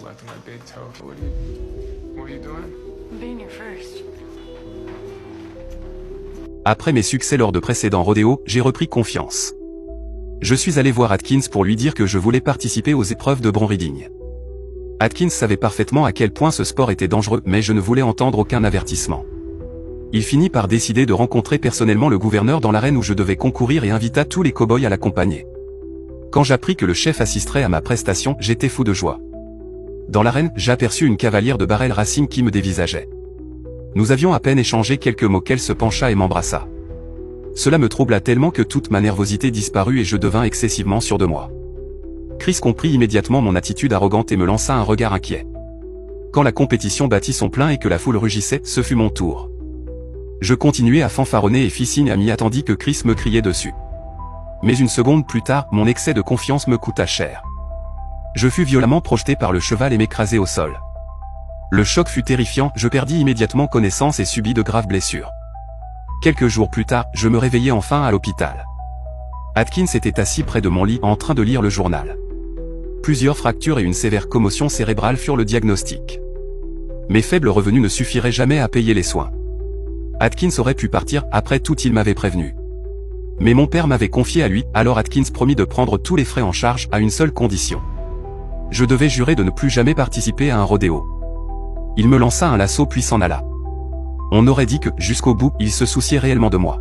left my big toe. What are you doing? Being your first. Après mes succès lors de précédents rodéos, j'ai repris confiance. Je suis allé voir Atkins pour lui dire que je voulais participer aux épreuves de Bron Riding. Atkins savait parfaitement à quel point ce sport était dangereux, mais je ne voulais entendre aucun avertissement. Il finit par décider de rencontrer personnellement le gouverneur dans l'arène où je devais concourir et invita tous les cow-boys à l'accompagner. Quand j'appris que le chef assisterait à ma prestation, j'étais fou de joie. Dans l'arène, j'aperçus une cavalière de Barrel Racing qui me dévisageait. Nous avions à peine échangé quelques mots qu'elle se pencha et m'embrassa. Cela me troubla tellement que toute ma nervosité disparut et je devins excessivement sûr de moi. Chris comprit immédiatement mon attitude arrogante et me lança un regard inquiet. Quand la compétition battit son plein et que la foule rugissait, ce fut mon tour. Je continuai à fanfaronner et fis signe à m'y attendit que Chris me criait dessus. Mais une seconde plus tard, mon excès de confiance me coûta cher. Je fus violemment projeté par le cheval et m'écrasai au sol. Le choc fut terrifiant, je perdis immédiatement connaissance et subis de graves blessures. Quelques jours plus tard, je me réveillai enfin à l'hôpital. Atkins était assis près de mon lit en train de lire le journal. Plusieurs fractures et une sévère commotion cérébrale furent le diagnostic. Mes faibles revenus ne suffiraient jamais à payer les soins. Atkins aurait pu partir, après tout il m'avait prévenu. Mais mon père m'avait confié à lui, alors Atkins promit de prendre tous les frais en charge à une seule condition. Je devais jurer de ne plus jamais participer à un rodéo. Il me lança un lasso puis s'en alla. On aurait dit que, jusqu'au bout, il se souciait réellement de moi.